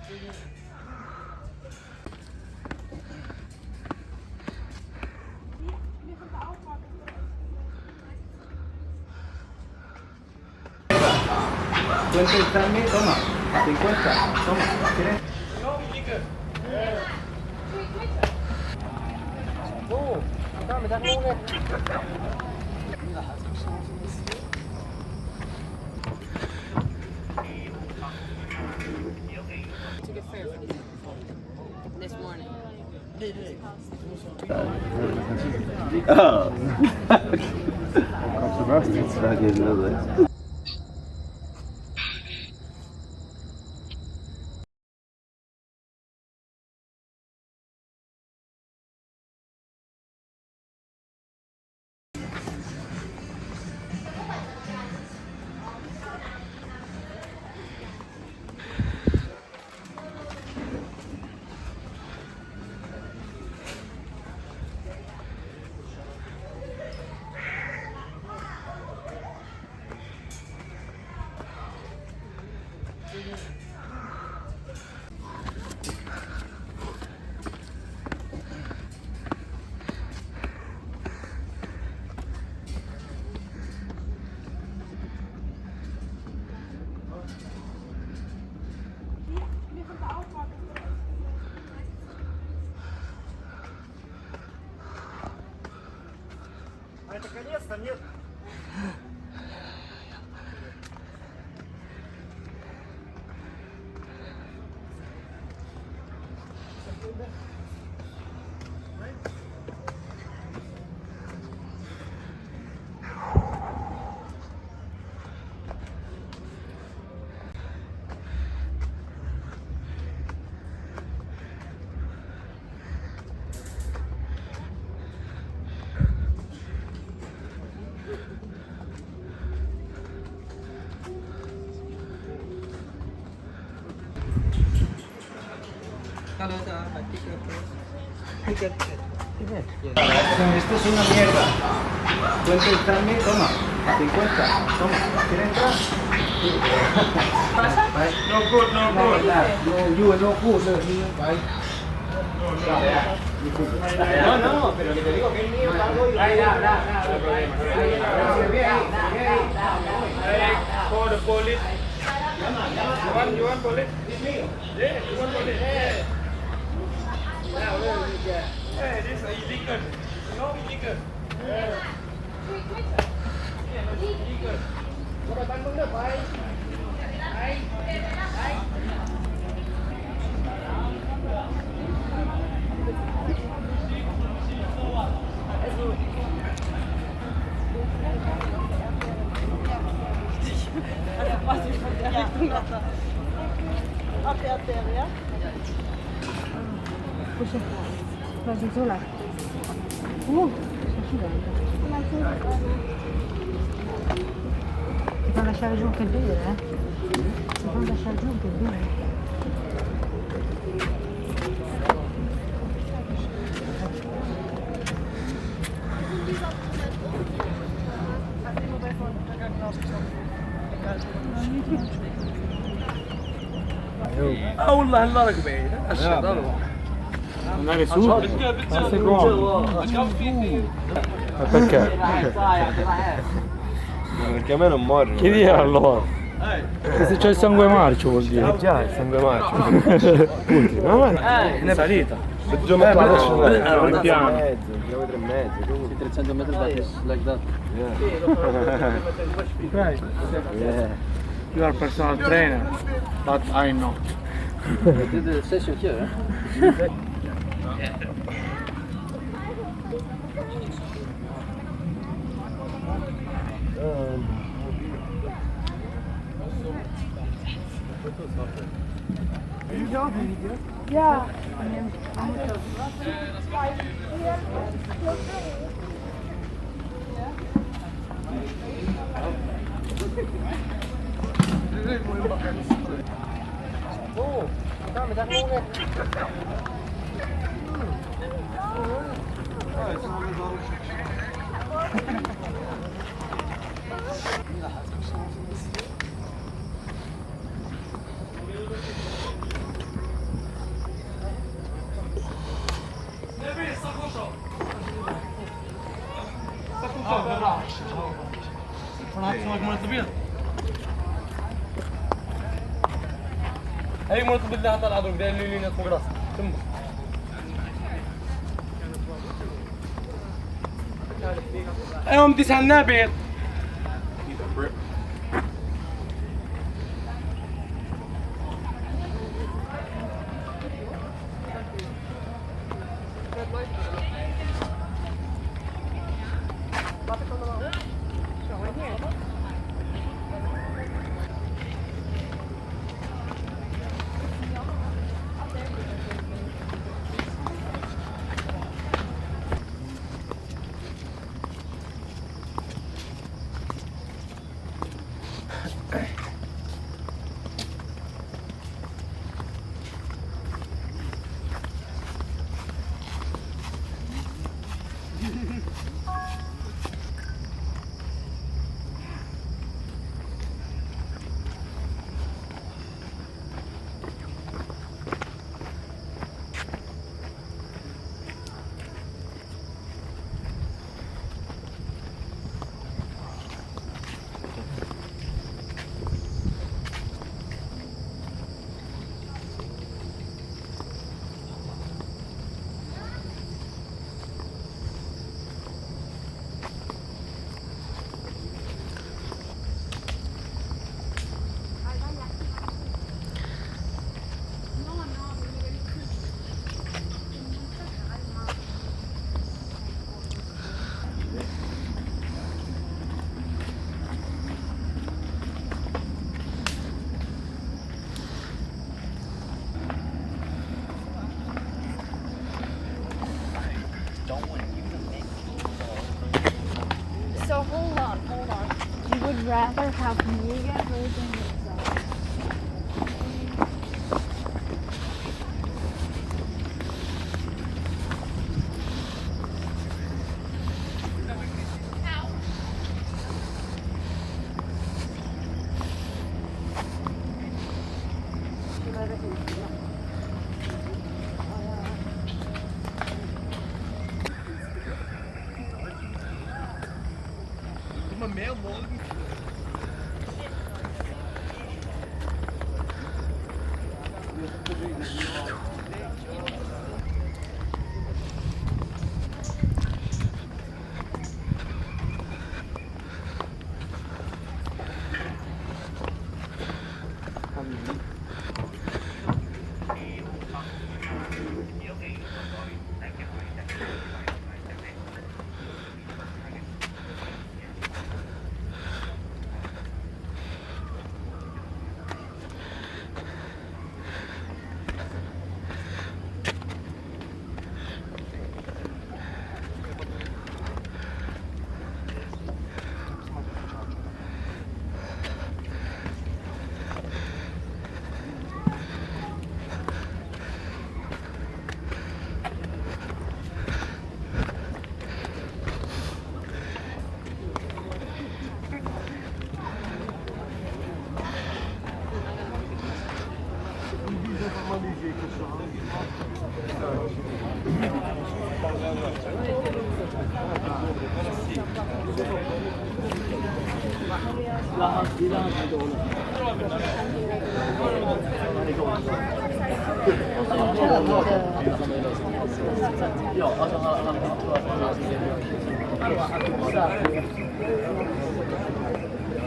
50 toma. 50, toma. ¿Quieres? To get fair for this morning. Oh. Sebastian. А это конец-то нет? Esto es una mierda. 50 toma. 50, toma. ¿Quieres entrar? No good, no good. No, you no good. No, pero que te digo que es mío, pago y... Call the police. You want police? It's me. Yeah, you want police? Yeah. Hey, this is illegal. No illegal. Yeah. Yeah, no illegal. Quasi sola. Ti fa lasciare giù anche il bere, Ti fa lasciare giù anche il bere. والله الورق بعيد اشهد Andare su? Ma perché? Perché a me non muore. Chiedi allora. Se c'è il sangue marcio vuol dire. Già, il sangue marcio. Punti, ma è salita. Giù metto adesso piano. mezzo, un chilometro e mezzo. 300 meters that is like that. Okay. Yeah. You are personal trainer, but I know. Did the session here, eh? Ja. Ay mo to bilda hata adong dahil lilinat mo gras. Tumbo. Ay om di sen ne bet? So hold on. You would rather have me get hurt than yourself.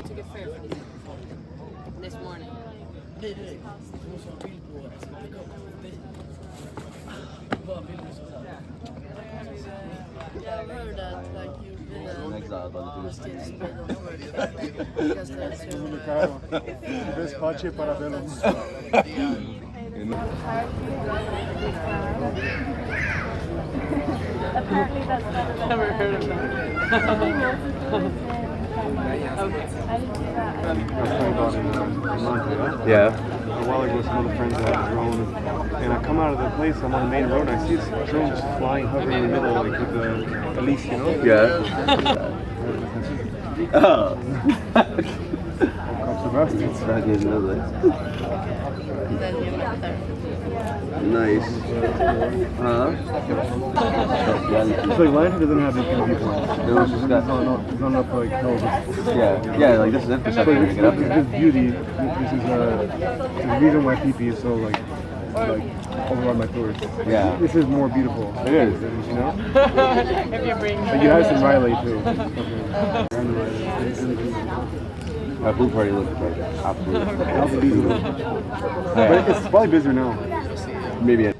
To get fair this morning. Yeah, I've heard that, like, you've been Pace para bello. Apparently that's better than Never heard of that. I didn't do that. Yeah. A while ago, some other friends had a drone, and I come out of the place, I'm on the main road, and I see this drone just flying, hovering in the middle, like with the leash, you know? Yeah. Oh. Bastards. Fucking lovely. And then you went there. Nice. Huh? It's like Lantern doesn't have these kind of viewpoints. No, it's just got. It's not enough like hills. Yeah, like this is infrastructure to get up This here. is beauty. This is the reason why PP is so like overrun by tourists. Yeah. This is more beautiful. It is. You know? If you bring Like you have some Riley too. Our blue party looks like absolutely. But it's probably busier now. Maybe.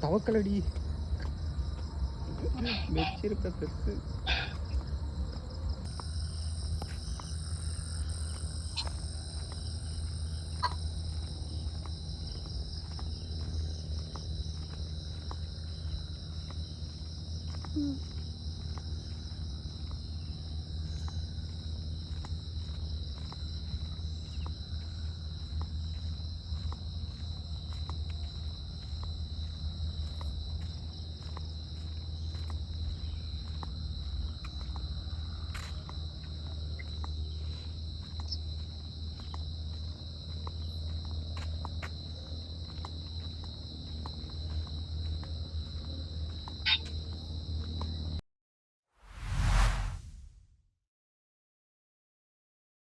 தவக்கலடி வெச்சிருக்க பெருசு